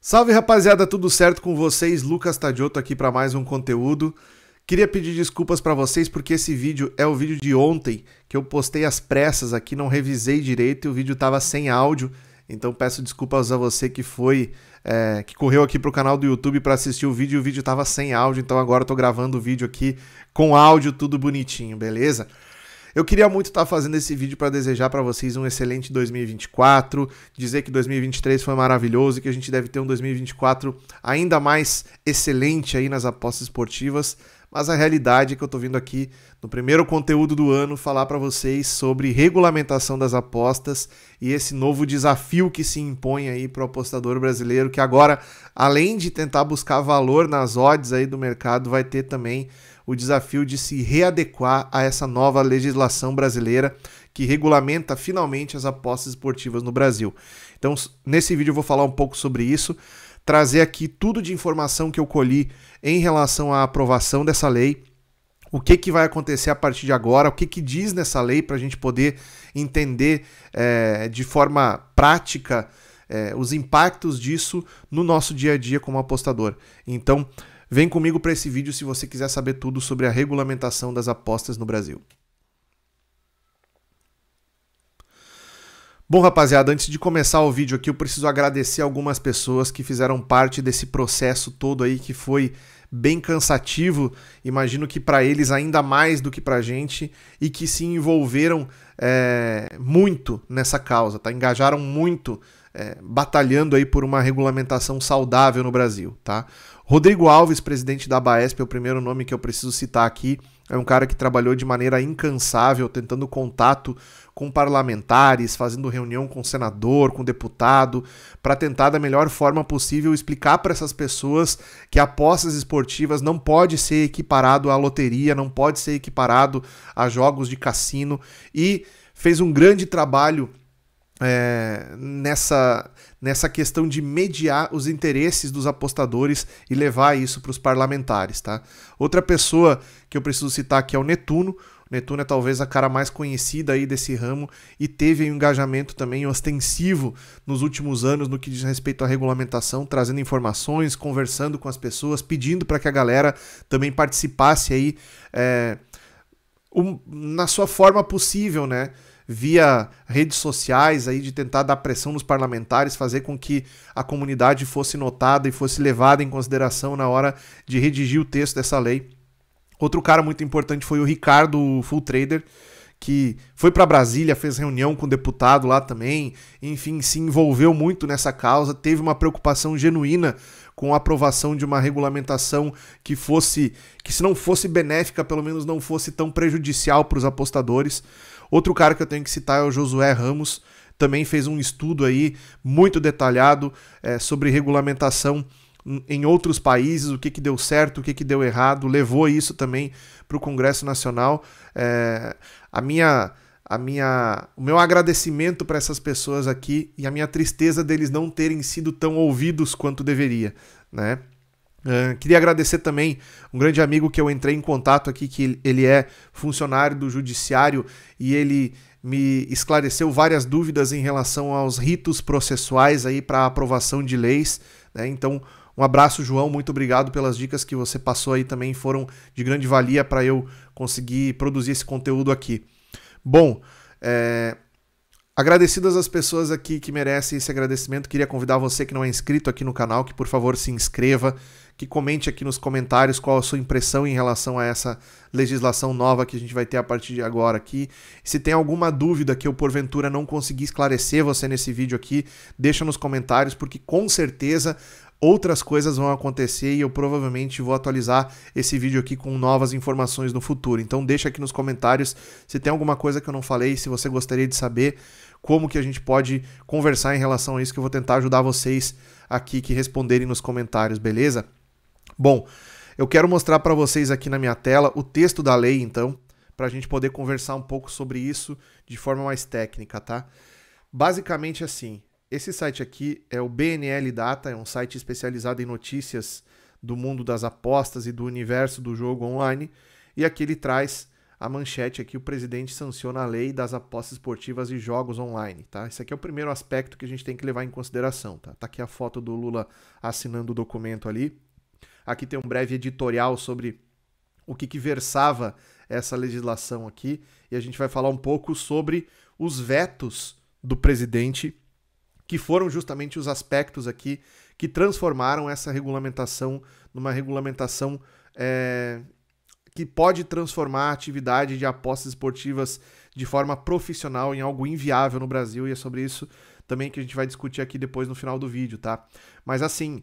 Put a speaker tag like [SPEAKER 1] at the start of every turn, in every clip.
[SPEAKER 1] Salve rapaziada, tudo certo com vocês? Lucas Tadioto aqui para mais um conteúdo. Queria pedir desculpas para vocês porque esse vídeo é o vídeo de ontem que eu postei às pressas aqui, não revisei direito e o vídeo estava sem áudio. Então peço desculpas a você que que correu aqui pro canal do YouTube para assistir o vídeo e o vídeo estava sem áudio. Então agora eu tô gravando o vídeo aqui com áudio, tudo bonitinho, beleza? Eu queria muito estar fazendo esse vídeo para desejar para vocês um excelente 2024, dizer que 2023 foi maravilhoso e que a gente deve ter um 2024 ainda mais excelente aí nas apostas esportivas, mas a realidade é que eu tô vindo aqui no primeiro conteúdo do ano falar para vocês sobre regulamentação das apostas e esse novo desafio que se impõe aí para o apostador brasileiro, que agora, além de tentar buscar valor nas odds aí do mercado, vai ter também o desafio de se readequar a essa nova legislação brasileira que regulamenta finalmente as apostas esportivas no Brasil. Então, nesse vídeo eu vou falar um pouco sobre isso, trazer aqui tudo de informação que eu colhi em relação à aprovação dessa lei, o que vai acontecer a partir de agora, o que diz nessa lei para a gente poder entender de forma prática os impactos disso no nosso dia a dia como apostador. Então, vem comigo para esse vídeo se você quiser saber tudo sobre a regulamentação das apostas no Brasil. Bom, rapaziada, antes de começar o vídeo aqui, eu preciso agradecer algumas pessoas que fizeram parte desse processo todo aí, que foi bem cansativo, imagino que para eles ainda mais do que para a gente, e que se envolveram muito nessa causa, tá? Engajaram muito, batalhando aí por uma regulamentação saudável no Brasil, tá? Rodrigo Alves, presidente da Baesp, é o primeiro nome que eu preciso citar aqui. É um cara que trabalhou de maneira incansável, tentando contato com parlamentares, fazendo reunião com senador, com deputado, para tentar da melhor forma possível explicar para essas pessoas que apostas esportivas não pode ser equiparado à loteria, não pode ser equiparado a jogos de cassino, e fez um grande trabalho nessa questão de mediar os interesses dos apostadores e levar isso para os parlamentares, tá? Outra pessoa que eu preciso citar aqui é o Netuno. O Netuno é talvez a cara mais conhecida aí desse ramo e teve um engajamento também ostensivo nos últimos anos no que diz respeito à regulamentação, trazendo informações, conversando com as pessoas, pedindo para que a galera também participasse aí na sua forma possível, né? Via redes sociais, aí, de tentar dar pressão nos parlamentares, fazer com que a comunidade fosse notada e fosse levada em consideração na hora de redigir o texto dessa lei. Outro cara muito importante foi o Ricardo Full Trader, que foi para Brasília, fez reunião com o deputado lá também, enfim, se envolveu muito nessa causa, teve uma preocupação genuína com a aprovação de uma regulamentação que se não fosse benéfica, pelo menos não fosse tão prejudicial para os apostadores. Outro cara que eu tenho que citar é o Josué Ramos, também fez um estudo aí muito detalhado sobre regulamentação em outros países, o que deu certo, o que deu errado, levou isso também para o Congresso Nacional. O meu agradecimento para essas pessoas aqui e a minha tristeza deles não terem sido tão ouvidos quanto deveria, né? Queria agradecer também um grande amigo que eu entrei em contato aqui, que ele é funcionário do judiciário e ele me esclareceu várias dúvidas em relação aos ritos processuais aí para aprovação de leis, né? Então, um abraço, João, muito obrigado pelas dicas que você passou aí, também foram de grande valia para eu conseguir produzir esse conteúdo aqui. Bom, agradecidas às pessoas aqui que merecem esse agradecimento, queria convidar você que não é inscrito aqui no canal, que por favor se inscreva, que comente aqui nos comentários qual a sua impressão em relação a essa legislação nova que a gente vai ter a partir de agora aqui. Se tem alguma dúvida que eu porventura não consegui esclarecer você nesse vídeo aqui, deixa nos comentários, porque com certeza outras coisas vão acontecer e eu provavelmente vou atualizar esse vídeo aqui com novas informações no futuro. Então deixa aqui nos comentários se tem alguma coisa que eu não falei, se você gostaria de saber como que a gente pode conversar em relação a isso, que eu vou tentar ajudar vocês aqui que responderem nos comentários, beleza? Bom, eu quero mostrar para vocês aqui na minha tela o texto da lei, então, para a gente poder conversar um pouco sobre isso de forma mais técnica, tá? Basicamente assim, esse site aqui é o BNL Data, é um site especializado em notícias do mundo das apostas e do universo do jogo online, e aqui ele traz a manchete aqui, o presidente sanciona a lei das apostas esportivas e jogos online, tá? Esse aqui é o primeiro aspecto que a gente tem que levar em consideração, tá? Tá aqui a foto do Lula assinando o documento ali. Aqui tem um breve editorial sobre o que versava essa legislação aqui, e a gente vai falar um pouco sobre os vetos do presidente, que foram justamente os aspectos aqui que transformaram essa regulamentação numa regulamentação que pode transformar a atividade de apostas esportivas de forma profissional em algo inviável no Brasil, e é sobre isso também que a gente vai discutir aqui depois no final do vídeo, tá? Mas assim,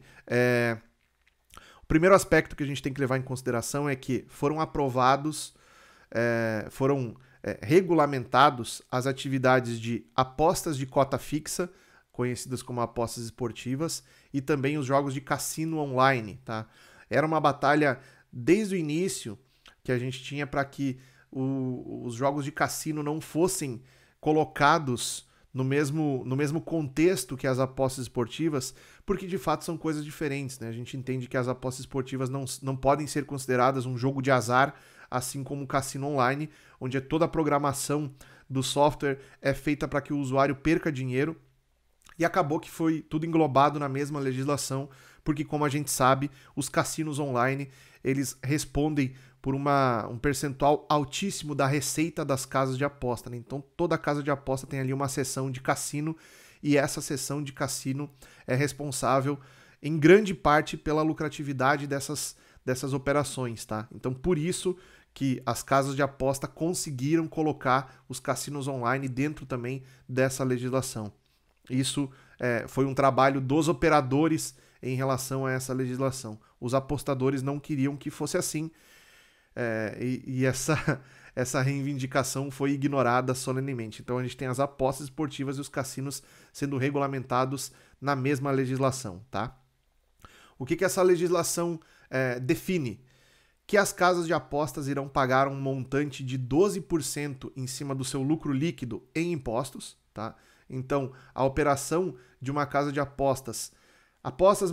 [SPEAKER 1] o primeiro aspecto que a gente tem que levar em consideração é que foram aprovados, regulamentados as atividades de apostas de cota fixa, conhecidas como apostas esportivas, e também os jogos de cassino online, tá? Era uma batalha desde o início que a gente tinha para que os jogos de cassino não fossem colocados no mesmo contexto que as apostas esportivas, porque de fato são coisas diferentes, né? A gente entende que as apostas esportivas não podem ser consideradas um jogo de azar, assim como o cassino online, onde toda a programação do software é feita para que o usuário perca dinheiro. E acabou que foi tudo englobado na mesma legislação, porque como a gente sabe, os cassinos online, eles respondem por um percentual altíssimo da receita das casas de aposta, né? Então toda casa de aposta tem ali uma seção de cassino, e essa seção de cassino é responsável em grande parte pela lucratividade dessas operações, tá? Então por isso que as casas de aposta conseguiram colocar os cassinos online dentro também dessa legislação. Isso foi um trabalho dos operadores em relação a essa legislação. Os apostadores não queriam que fosse assim, e essa reivindicação foi ignorada solenemente. Então a gente tem as apostas esportivas e os cassinos sendo regulamentados na mesma legislação, tá? O que essa legislação define? Que as casas de apostas irão pagar um montante de 12% em cima do seu lucro líquido em impostos, tá? Então, a operação de uma casa de apostas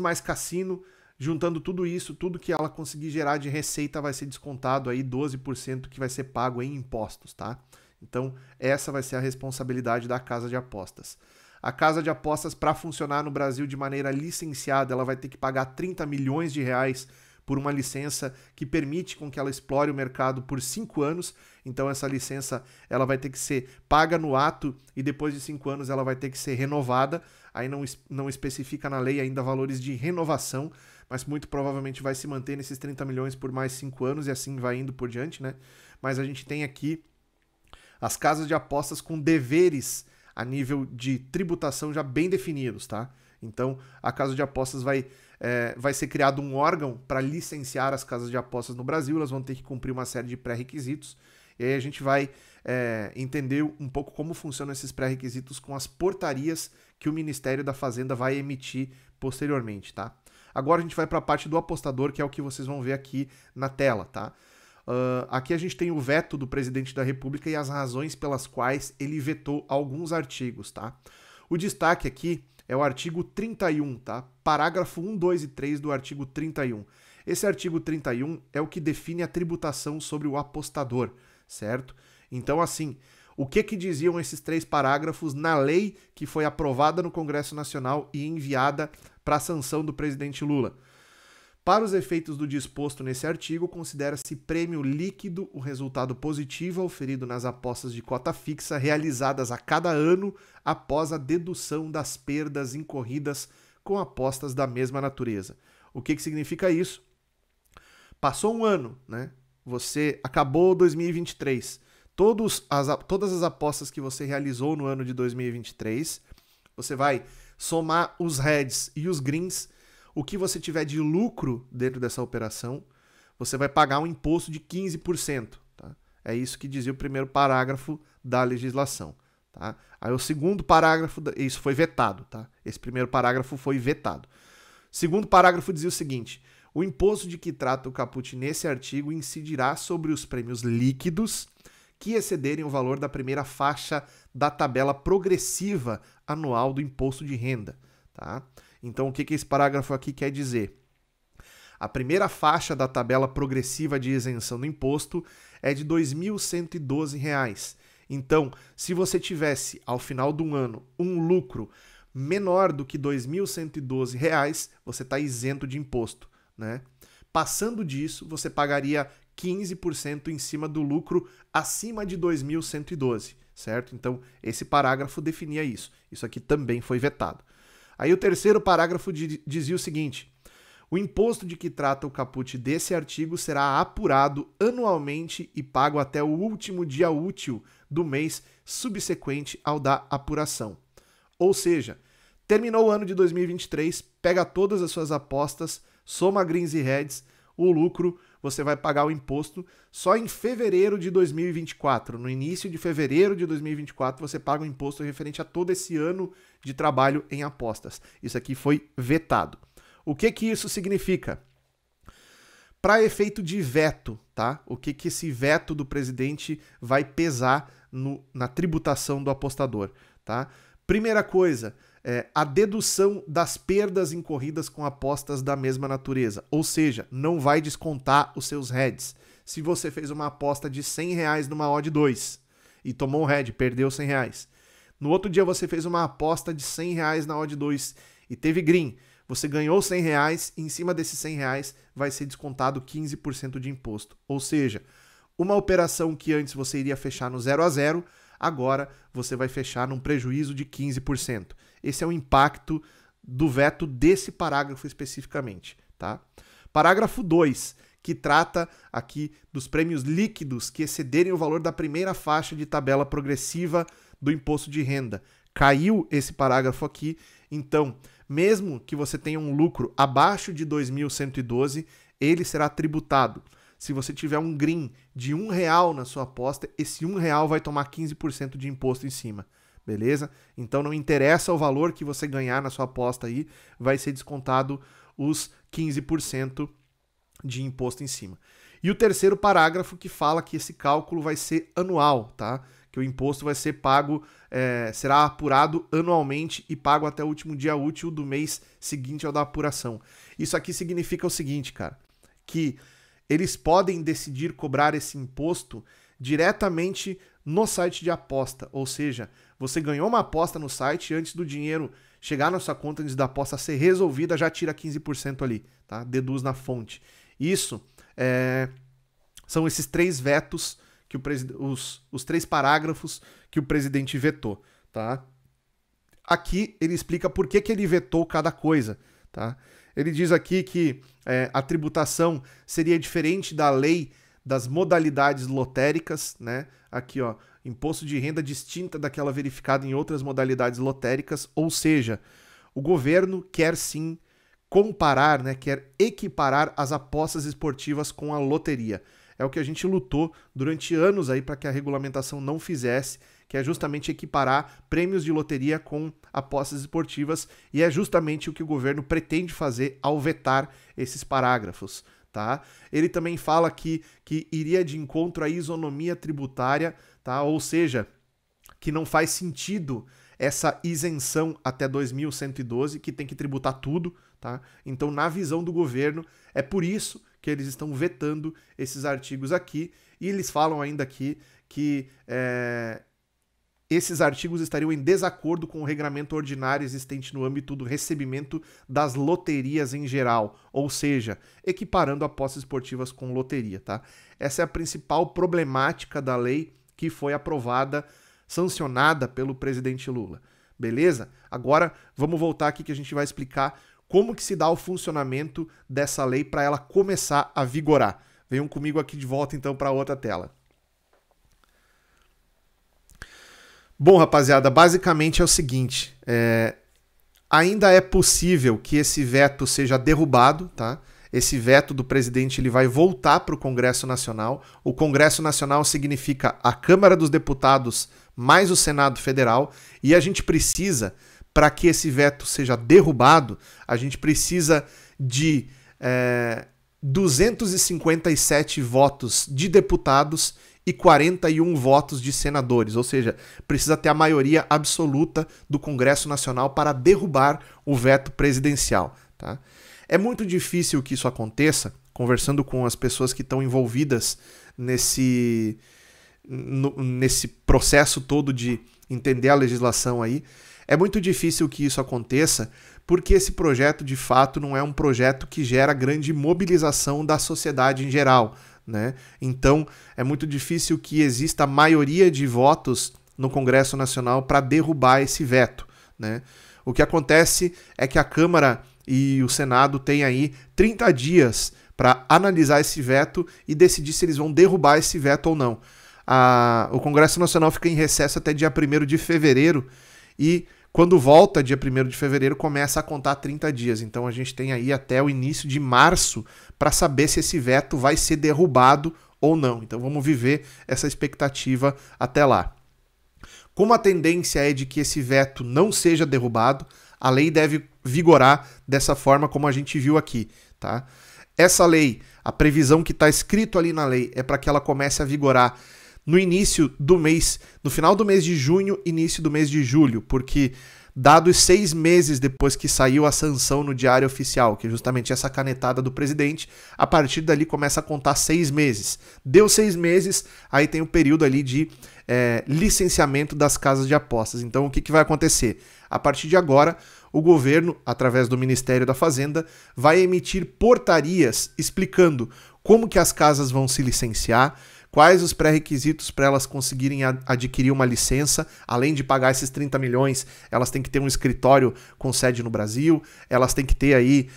[SPEAKER 1] mais cassino, juntando tudo isso, tudo que ela conseguir gerar de receita vai ser descontado aí 12% que vai ser pago em impostos, tá? Então, essa vai ser a responsabilidade da casa de apostas. A casa de apostas, para funcionar no Brasil de maneira licenciada, ela vai ter que pagar 30 milhões de reais por uma licença que permite com que ela explore o mercado por 5 anos. Então essa licença ela vai ter que ser paga no ato, e depois de 5 anos ela vai ter que ser renovada. Aí não especifica na lei ainda valores de renovação, mas muito provavelmente vai se manter nesses 30 milhões por mais 5 anos, e assim vai indo por diante, né? Mas a gente tem aqui as casas de apostas com deveres a nível de tributação já bem definidos, tá? Então, a casa de apostas vai ser criado um órgão para licenciar as casas de apostas no Brasil. Elas vão ter que cumprir uma série de pré-requisitos, e aí a gente vai entender um pouco como funcionam esses pré-requisitos com as portarias que o Ministério da Fazenda vai emitir posteriormente, tá? Agora a gente vai para a parte do apostador, que é o que vocês vão ver aqui na tela, tá? Aqui a gente tem o veto do presidente da República e as razões pelas quais ele vetou alguns artigos, tá? O destaque aqui é o artigo 31, tá? Parágrafo 1, 2 e 3 do artigo 31. Esse artigo 31 é o que define a tributação sobre o apostador, certo? Então, assim, o que diziam esses 3 parágrafos na lei que foi aprovada no Congresso Nacional e enviada para a sanção do presidente Lula? Para os efeitos do disposto nesse artigo, considera-se prêmio líquido o resultado positivo auferido nas apostas de cota fixa realizadas a cada ano após a dedução das perdas incorridas com apostas da mesma natureza. O que significa isso? Passou um ano, né? Você acabou 2023. Todas as apostas que você realizou no ano de 2023, você vai somar os reds e os greens. O que você tiver de lucro dentro dessa operação, você vai pagar um imposto de 15%. Tá? É isso que dizia o primeiro parágrafo da legislação. Tá? Aí o segundo parágrafo, isso foi vetado. Tá? Esse primeiro parágrafo foi vetado. O segundo parágrafo dizia o seguinte: o imposto de que trata o caput nesse artigo incidirá sobre os prêmios líquidos que excederem o valor da primeira faixa da tabela progressiva anual do imposto de renda. Tá? Então, o que esse parágrafo aqui quer dizer? A primeira faixa da tabela progressiva de isenção do imposto é de R$ 2.112. Então, se você tivesse, ao final do ano, um lucro menor do que R$ 2.112, você está isento de imposto, né? Passando disso, você pagaria 15% em cima do lucro acima de 2.112, certo? Então, esse parágrafo definia isso. Isso aqui também foi vetado. Aí o terceiro parágrafo dizia o seguinte: o imposto de que trata o caput desse artigo será apurado anualmente e pago até o último dia útil do mês subsequente ao da apuração. Ou seja, terminou o ano de 2023, pega todas as suas apostas, soma greens e reds, o lucro, você vai pagar o imposto só em fevereiro de 2024. No início de fevereiro de 2024, você paga o imposto referente a todo esse ano de trabalho em apostas. Isso aqui foi vetado. O que que isso significa? Para efeito de veto, tá? O que que esse veto do presidente vai pesar na tributação do apostador, tá? Primeira coisa, a dedução das perdas incorridas com apostas da mesma natureza, ou seja, não vai descontar os seus heads. Se você fez uma aposta de R$100 numa odd 2 e tomou um head, perdeu R$100. No outro dia você fez uma aposta de R$100 na odd 2 e teve green, você ganhou R$100 e em cima desses R$100 vai ser descontado 15% de imposto. Ou seja, uma operação que antes você iria fechar no 0 a 0, agora você vai fechar num prejuízo de 15%. Esse é o impacto do veto desse parágrafo especificamente, tá? Parágrafo 2, que trata aqui dos prêmios líquidos que excederem o valor da primeira faixa de tabela progressiva do imposto de renda. Caiu esse parágrafo aqui, então, mesmo que você tenha um lucro abaixo de 2.112, ele será tributado. Se você tiver um green de R$1 na sua aposta, esse R$1 vai tomar 15% de imposto em cima, beleza? Então não interessa o valor que você ganhar na sua aposta aí, vai ser descontado os 15% de imposto em cima. E o terceiro parágrafo que fala que esse cálculo vai ser anual, tá? Que o imposto vai ser pago, será apurado anualmente e pago até o último dia útil do mês seguinte ao da apuração. Isso aqui significa o seguinte, cara, que eles podem decidir cobrar esse imposto diretamente no site de aposta, ou seja, você ganhou uma aposta no site, antes do dinheiro chegar na sua conta, antes da aposta ser resolvida, já tira 15% ali, tá? Deduz na fonte. Isso são esses três vetos, que os três parágrafos que o presidente vetou, tá? Aqui ele explica por que ele vetou cada coisa, tá? Ele diz aqui que a tributação seria diferente da lei das modalidades lotéricas, né? Aqui, ó, imposto de renda distinta daquela verificada em outras modalidades lotéricas, ou seja, o governo quer sim comparar, né? Quer equiparar as apostas esportivas com a loteria. É o que a gente lutou durante anos aí para que a regulamentação não fizesse, que é justamente equiparar prêmios de loteria com apostas esportivas, e é justamente o que o governo pretende fazer ao vetar esses parágrafos, tá? Ele também fala que iria de encontro à isonomia tributária, tá? Ou seja, que não faz sentido essa isenção até 2.112, que tem que tributar tudo, tá? Então, na visão do governo, é por isso que eles estão vetando esses artigos aqui, e eles falam ainda aqui que esses artigos estariam em desacordo com o regramento ordinário existente no âmbito do recebimento das loterias em geral, ou seja, equiparando apostas esportivas com loteria, tá? Essa é a principal problemática da lei que foi aprovada, sancionada pelo presidente Lula, beleza? Agora, vamos voltar aqui que a gente vai explicar como que se dá o funcionamento dessa lei para ela começar a vigorar. Venham comigo aqui de volta então para outra tela. Bom, rapaziada, basicamente é o seguinte, ainda é possível que esse veto seja derrubado, tá? Esse veto do presidente ele vai voltar para o Congresso Nacional. O Congresso Nacional significa a Câmara dos Deputados mais o Senado Federal, e a gente precisa, para que esse veto seja derrubado, a gente precisa de 257 votos de deputados e 41 votos de senadores, ou seja, precisa ter a maioria absoluta do Congresso Nacional para derrubar o veto presidencial, tá? É muito difícil que isso aconteça, conversando com as pessoas que estão envolvidas nesse processo todo de entender a legislação aí. É muito difícil que isso aconteça porque esse projeto, de fato, não é um projeto que gera grande mobilização da sociedade em geral, né? Então, é muito difícil que exista a maioria de votos no Congresso Nacional para derrubar esse veto, né? O que acontece é que a Câmara e o Senado têm aí 30 dias para analisar esse veto e decidir se eles vão derrubar esse veto ou não. O Congresso Nacional fica em recesso até dia 1º de fevereiro e quando volta dia 1º de fevereiro começa a contar 30 dias. Então a gente tem aí até o início de março para saber se esse veto vai ser derrubado ou não. Então vamos viver essa expectativa até lá. Como a tendência é de que esse veto não seja derrubado, a lei deve vigorar dessa forma como a gente viu aqui, tá? Essa lei, a previsão que está escrito ali na lei é para que ela comece a vigorar no início do mês, no final do mês de junho, início do mês de julho, porque dados 6 meses depois que saiu a sanção no Diário Oficial, que é justamente essa canetada do presidente, a partir dali começa a contar 6 meses. Deu 6 meses, aí tem o período ali de licenciamento das casas de apostas. Então o que vai acontecer? A partir de agora, o governo, através do Ministério da Fazenda, vai emitir portarias explicando como que as casas vão se licenciar, quais os pré-requisitos para elas conseguirem adquirir uma licença. Além de pagar esses 30 milhões, elas têm que ter um escritório com sede no Brasil, elas têm que ter aí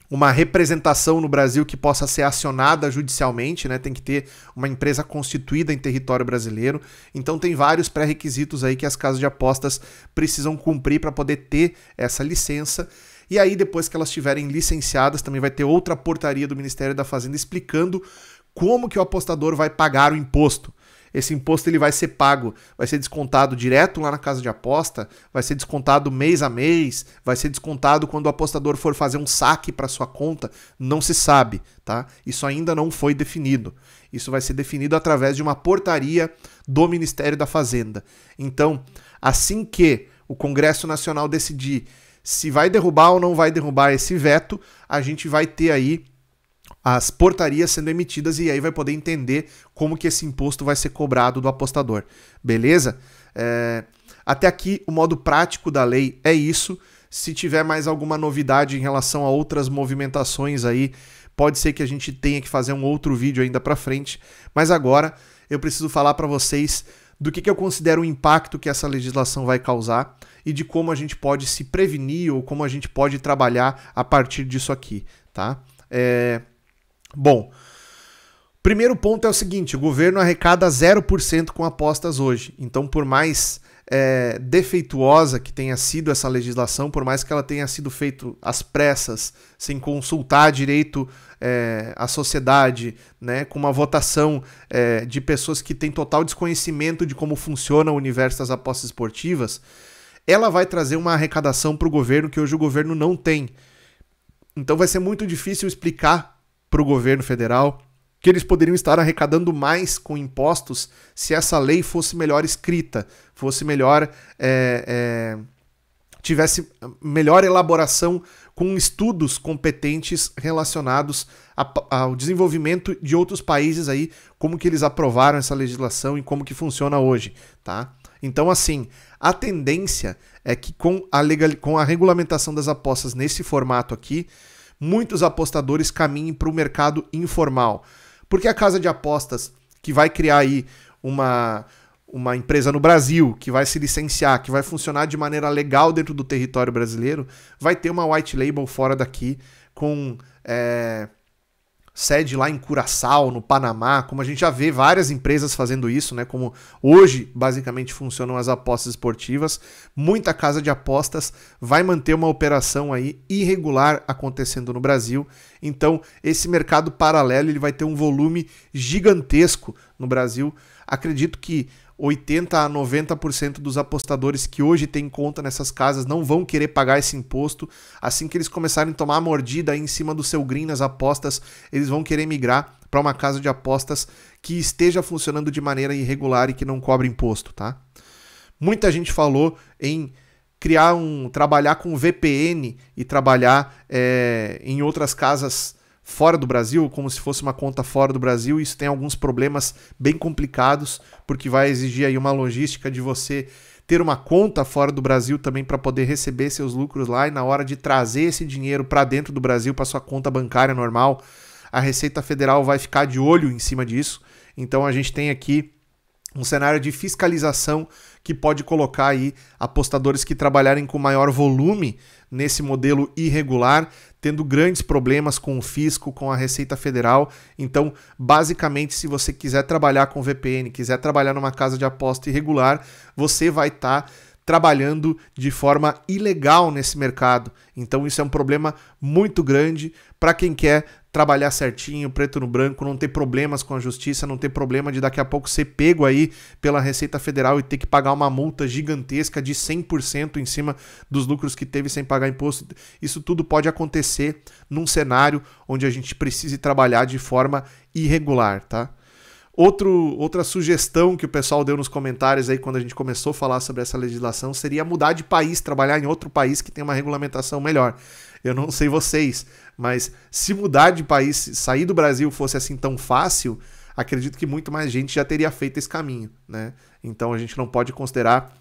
[SPEAKER 1] uma representação no Brasil que possa ser acionada judicialmente, né? Tem que ter uma empresa constituída em território brasileiro. Então tem vários pré-requisitos aí que as casas de apostas precisam cumprir para poder ter essa licença. E aí depois que elas estiverem licenciadas, também vai ter outra portaria do Ministério da Fazenda explicando como que o apostador vai pagar o imposto. Esse imposto ele vai ser pago, vai ser descontado direto lá na casa de aposta, vai ser descontado mês a mês, vai ser descontado quando o apostador for fazer um saque para sua conta, não se sabe, tá? Isso ainda não foi definido. Isso vai ser definido através de uma portaria do Ministério da Fazenda. Então, assim que o Congresso Nacional decidir se vai derrubar ou não vai derrubar esse veto, a gente vai ter aí as portarias sendo emitidas e aí vai poder entender como que esse imposto vai ser cobrado do apostador. Beleza? Até aqui o modo prático da lei é isso. Se tiver mais alguma novidade em relação a outras movimentações aí, pode ser que a gente tenha que fazer um outro vídeo ainda para frente. Mas agora eu preciso falar para vocês do que eu considero o impacto que essa legislação vai causar e de como a gente pode se prevenir ou como a gente pode trabalhar a partir disso aqui, tá? Bom, primeiro ponto é o seguinte, o governo arrecada 0% com apostas hoje. Então, por mais defeituosa que tenha sido essa legislação, por mais que ela tenha sido feita às pressas, sem consultar direito a sociedade, né, com uma votação de pessoas que têm total desconhecimento de como funciona o universo das apostas esportivas, ela vai trazer uma arrecadação para o governo que hoje o governo não tem. Então vai ser muito difícil explicar para o governo federal que eles poderiam estar arrecadando mais com impostos se essa lei fosse melhor escrita, fosse melhor, tivesse melhor elaboração com estudos competentes relacionados ao desenvolvimento de outros países aí, como que eles aprovaram essa legislação e como que funciona hoje, tá? Então, assim, a tendência é que com a regulamentação das apostas nesse formato aqui, muitos apostadores caminhem para o mercado informal. Porque a casa de apostas que vai criar aí uma empresa no Brasil, que vai se licenciar, que vai funcionar de maneira legal dentro do território brasileiro, vai ter uma white label fora daqui, com sede lá em Curaçao, no Panamá, como a gente já vê várias empresas fazendo isso, né? Como hoje basicamente funcionam as apostas esportivas, muita casa de apostas vai manter uma operação aí irregular acontecendo no Brasil. Então esse mercado paralelo ele vai ter um volume gigantesco no Brasil. Acredito que 80% a 90% dos apostadores que hoje têm conta nessas casas não vão querer pagar esse imposto. Assim que eles começarem a tomar a mordida aí em cima do seu green nas apostas, eles vão querer migrar para uma casa de apostas que esteja funcionando de maneira irregular e que não cobre imposto, tá? Muita gente falou em trabalhar com VPN e trabalhar em outras casas fora do Brasil, como se fosse uma conta fora do Brasil. Isso tem alguns problemas bem complicados, porque vai exigir aí uma logística de você ter uma conta fora do Brasil também para poder receber seus lucros lá, e na hora de trazer esse dinheiro para dentro do Brasil, para sua conta bancária normal, a Receita Federal vai ficar de olho em cima disso. Então a gente tem aqui um cenário de fiscalização que pode colocar aí apostadores que trabalharem com maior volume nesse modelo irregular, tendo grandes problemas com o fisco, com a Receita Federal. Então, basicamente, se você quiser trabalhar com VPN, quiser trabalhar numa casa de aposta irregular, você vai estar trabalhando de forma ilegal nesse mercado. Então isso é um problema muito grande para quem quer trabalhar certinho, preto no branco, não ter problemas com a justiça, não ter problema de daqui a pouco ser pego aí pela Receita Federal e ter que pagar uma multa gigantesca de 100% em cima dos lucros que teve sem pagar imposto. Isso tudo pode acontecer num cenário onde a gente precise trabalhar de forma irregular, tá? Outra sugestão que o pessoal deu nos comentários aí quando a gente começou a falar sobre essa legislação seria mudar de país, trabalhar em outro país que tem uma regulamentação melhor. Eu não sei vocês, mas se mudar de país, sair do Brasil fosse assim tão fácil, acredito que muito mais gente já teria feito esse caminho, né? Então a gente não pode considerar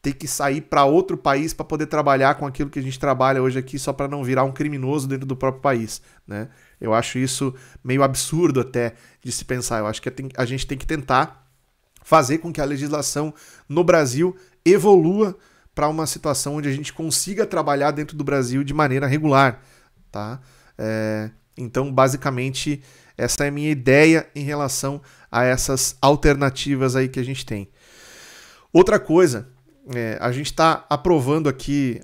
[SPEAKER 1] ter que sair para outro país para poder trabalhar com aquilo que a gente trabalha hoje aqui só para não virar um criminoso dentro do próprio país, né? Eu acho isso meio absurdo até de se pensar. Eu acho que a gente tem que tentar fazer com que a legislação no Brasil evolua para uma situação onde a gente consiga trabalhar dentro do Brasil de maneira regular, tá? Então, basicamente, essa é a minha ideia em relação a essas alternativas aí que a gente tem. Outra coisa, a gente está aprovando aqui,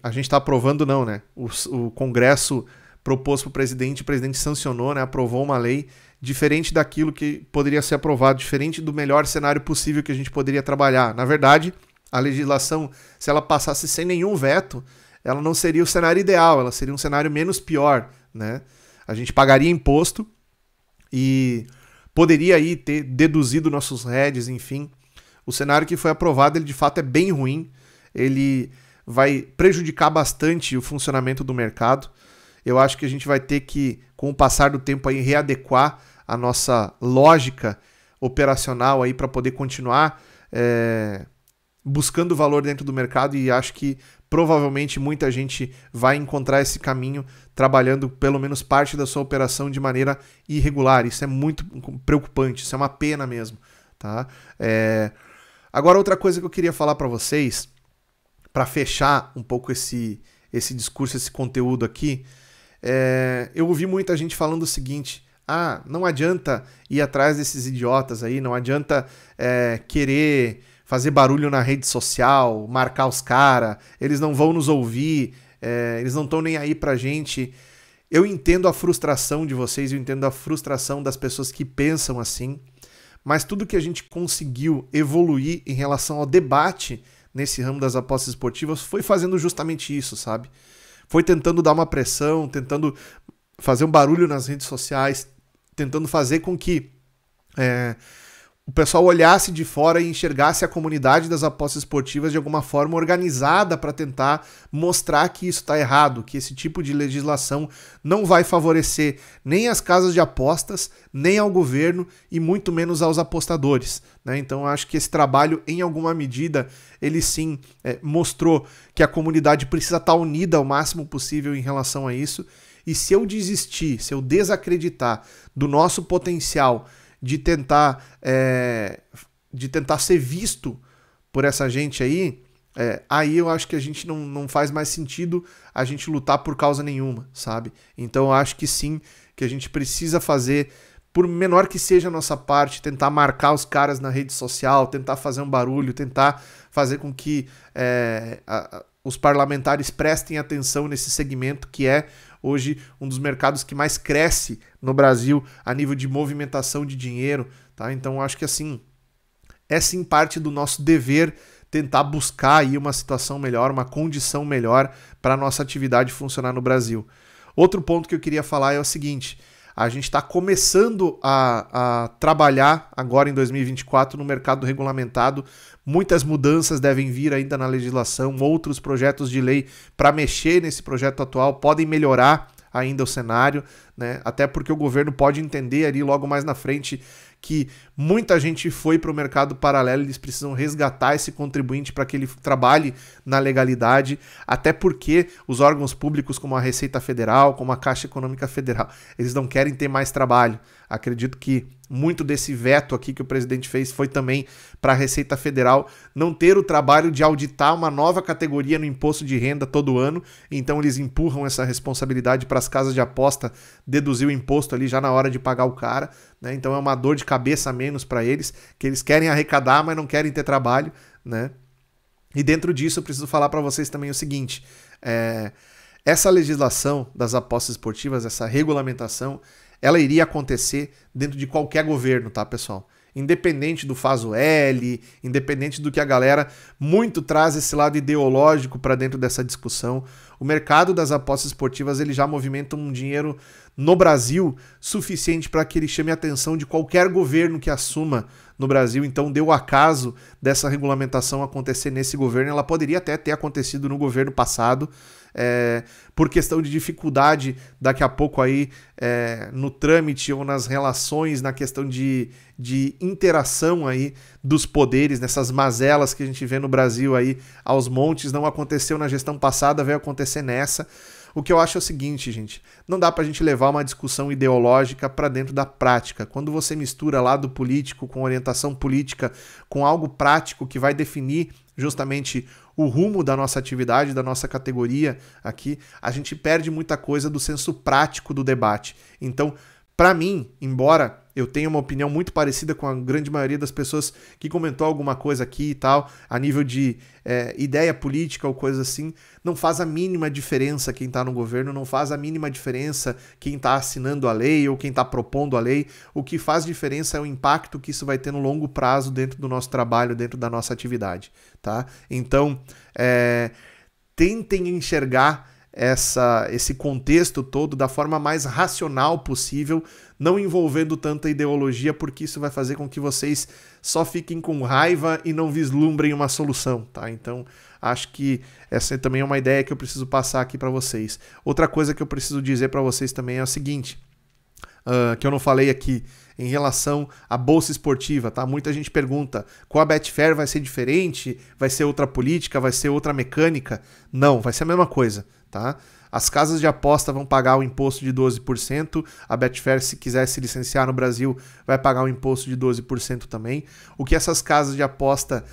[SPEAKER 1] não, né? O Congresso propôs para o presidente sancionou, né? Aprovou uma lei diferente daquilo que poderia ser aprovado, diferente do melhor cenário possível que a gente poderia trabalhar. Na verdade, a legislação, se ela passasse sem nenhum veto, ela não seria o cenário ideal, ela seria um cenário menos pior, né? A gente pagaria imposto e poderia aí ter deduzido nossos REDs, enfim. O cenário que foi aprovado, ele de fato é bem ruim, ele vai prejudicar bastante o funcionamento do mercado. Eu acho que a gente vai ter que, com o passar do tempo, aí, readequar a nossa lógica operacional aí para poder continuar buscando valor dentro do mercado, e acho que provavelmente muita gente vai encontrar esse caminho trabalhando pelo menos parte da sua operação de maneira irregular. Isso é muito preocupante, isso é uma pena mesmo, tá? Agora, outra coisa que eu queria falar para vocês, para fechar um pouco esse discurso, esse conteúdo aqui, eu ouvi muita gente falando o seguinte: não adianta ir atrás desses idiotas aí, não adianta querer fazer barulho na rede social, marcar os caras, eles não vão nos ouvir, eles não estão nem aí pra gente. Eu entendo a frustração de vocês, eu entendo a frustração das pessoas que pensam assim, mas tudo que a gente conseguiu evoluir em relação ao debate nesse ramo das apostas esportivas foi fazendo justamente isso, sabe? Foi tentando dar uma pressão, tentando fazer um barulho nas redes sociais, tentando fazer com que o pessoal olhasse de fora e enxergasse a comunidade das apostas esportivas de alguma forma organizada para tentar mostrar que isso está errado, que esse tipo de legislação não vai favorecer nem as casas de apostas, nem ao governo e muito menos aos apostadores, né? Então eu acho que esse trabalho, em alguma medida, ele sim mostrou que a comunidade precisa estar unida ao máximo possível em relação a isso. E se eu desistir, se eu desacreditar do nosso potencial de tentar ser visto por essa gente aí, aí eu acho que a gente não faz mais sentido a gente lutar por causa nenhuma, sabe? Então eu acho que sim, que a gente precisa fazer, por menor que seja a nossa parte, tentar marcar os caras na rede social, tentar fazer um barulho, tentar fazer com que os parlamentares prestem atenção nesse segmento que é hoje um dos mercados que mais cresce no Brasil a nível de movimentação de dinheiro, tá? Então acho que assim, é sim parte do nosso dever tentar buscar aí uma situação melhor, uma condição melhor para a nossa atividade funcionar no Brasil. Outro ponto que eu queria falar é o seguinte: A gente está começando a trabalhar agora em 2024 no mercado regulamentado. Muitas mudanças devem vir ainda na legislação, outros projetos de lei para mexer nesse projeto atual podem melhorar ainda o cenário, né? Até porque o governo pode entender ali logo mais na frente que muita gente foi para o mercado paralelo, eles precisam resgatar esse contribuinte para que ele trabalhe na legalidade, até porque os órgãos públicos como a Receita Federal, como a Caixa Econômica Federal, eles não querem ter mais trabalho. Acredito que muito desse veto aqui que o presidente fez foi também para a Receita Federal não ter o trabalho de auditar uma nova categoria no imposto de renda todo ano, então eles empurram essa responsabilidade para as casas de aposta deduzir o imposto ali já na hora de pagar o cara, né? Então é uma dor de cabeça a menos para eles, que eles querem arrecadar, mas não querem ter trabalho, né? E dentro disso eu preciso falar para vocês também o seguinte, essa legislação das apostas esportivas, essa regulamentação, ela iria acontecer dentro de qualquer governo, tá, pessoal? Independente do faso L, independente do que a galera muito traz esse lado ideológico para dentro dessa discussão, o mercado das apostas esportivas ele já movimenta um dinheiro no Brasil suficiente para que ele chame a atenção de qualquer governo que assuma no Brasil. Então deu acaso dessa regulamentação acontecer nesse governo, ela poderia até ter acontecido no governo passado, por questão de dificuldade daqui a pouco aí no trâmite ou nas relações, na questão de interação aí dos poderes, nessas mazelas que a gente vê no Brasil aí aos montes, não aconteceu na gestão passada, veio acontecer nessa. O que eu acho é o seguinte, gente, não dá pra gente levar uma discussão ideológica para dentro da prática. Quando você mistura lado político com orientação política, com algo prático que vai definir justamente o rumo da nossa atividade, da nossa categoria aqui, a gente perde muita coisa do senso prático do debate. Então, para mim, embora eu tenha uma opinião muito parecida com a grande maioria das pessoas que comentou alguma coisa aqui e tal, a nível de ideia política ou coisa assim, não faz a mínima diferença quem está no governo, não faz a mínima diferença quem está assinando a lei ou quem está propondo a lei. O que faz diferença é o impacto que isso vai ter no longo prazo dentro do nosso trabalho, dentro da nossa atividade, tá? Então, tentem enxergar esse contexto todo da forma mais racional possível, não envolvendo tanta ideologia, porque isso vai fazer com que vocês só fiquem com raiva e não vislumbrem uma solução, tá? Então, acho que essa também é uma ideia que eu preciso passar aqui para vocês. Outra coisa que eu preciso dizer para vocês também é o seguinte, que eu não falei aqui, em relação à bolsa esportiva, tá? Muita gente pergunta, com a Betfair vai ser diferente? Vai ser outra política? Vai ser outra mecânica? Não, vai ser a mesma coisa, tá? As casas de aposta vão pagar o imposto de 12%, a Betfair, se quiser se licenciar no Brasil, vai pagar o imposto de 12% também. O que essas casas de aposta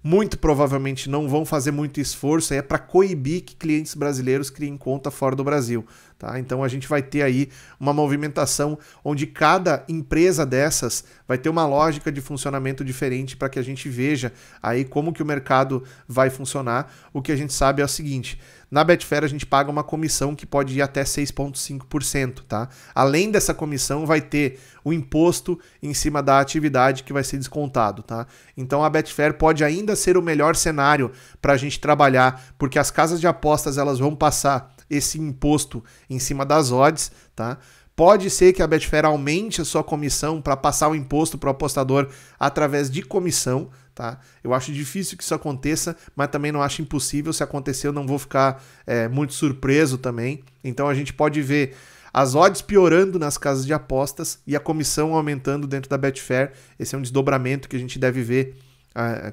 [SPEAKER 1] muito provavelmente não vão fazer muito esforço é para coibir que clientes brasileiros criem conta fora do Brasil, tá? Então a gente vai ter aí uma movimentação onde cada empresa dessas vai ter uma lógica de funcionamento diferente para que a gente veja aí como que o mercado vai funcionar. O que a gente sabe é o seguinte, na Betfair a gente paga uma comissão que pode ir até 6,5%, tá? Além dessa comissão vai ter o imposto em cima da atividade que vai ser descontado, tá? Então a Betfair pode ainda ser o melhor cenário para a gente trabalhar, porque as casas de apostas elas vão passar esse imposto em cima das odds, tá? Pode ser que a Betfair aumente a sua comissão para passar o imposto para o apostador através de comissão, tá? Eu acho difícil que isso aconteça, mas também não acho impossível. Se acontecer, eu não vou ficar muito surpreso também. Então a gente pode ver as odds piorando nas casas de apostas e a comissão aumentando dentro da Betfair. Esse é um desdobramento que a gente deve ver,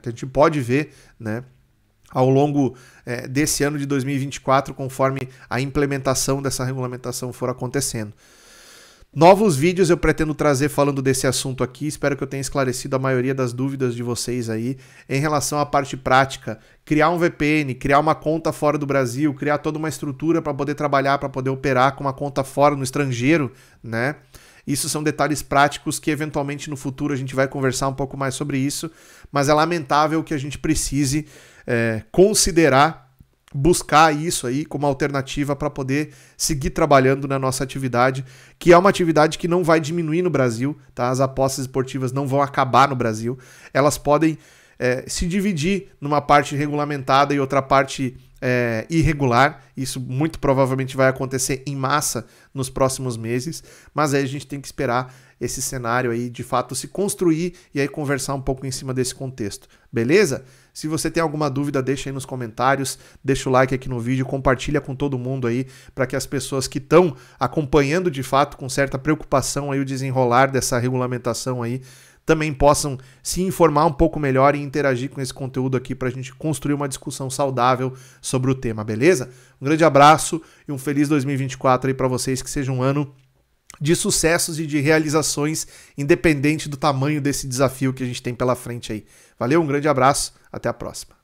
[SPEAKER 1] que a gente pode ver, né, ao longo desse ano de 2024, conforme a implementação dessa regulamentação for acontecendo. Novos vídeos eu pretendo trazer falando desse assunto aqui, espero que eu tenha esclarecido a maioria das dúvidas de vocês aí. Em relação à parte prática, criar um VPN, criar uma conta fora do Brasil, criar toda uma estrutura para poder trabalhar, para poder operar com uma conta fora no estrangeiro, né? Isso são detalhes práticos que eventualmente no futuro a gente vai conversar um pouco mais sobre isso, mas é lamentável que a gente precise considerar buscar isso aí como alternativa para poder seguir trabalhando na nossa atividade, que é uma atividade que não vai diminuir no Brasil, tá? As apostas esportivas não vão acabar no Brasil, elas podem se dividir numa parte regulamentada e outra parte irregular. Isso muito provavelmente vai acontecer em massa nos próximos meses, mas aí a gente tem que esperar esse cenário aí de fato se construir e aí conversar um pouco em cima desse contexto, beleza? Se você tem alguma dúvida, deixa aí nos comentários, deixa o like aqui no vídeo, compartilha com todo mundo aí, para que as pessoas que estão acompanhando de fato com certa preocupação aí o desenrolar dessa regulamentação aí, também possam se informar um pouco melhor e interagir com esse conteúdo aqui para a gente construir uma discussão saudável sobre o tema, beleza? Um grande abraço e um feliz 2024 aí para vocês, que seja um ano de sucessos e de realizações, independente do tamanho desse desafio que a gente tem pela frente aí. Valeu, um grande abraço, até a próxima.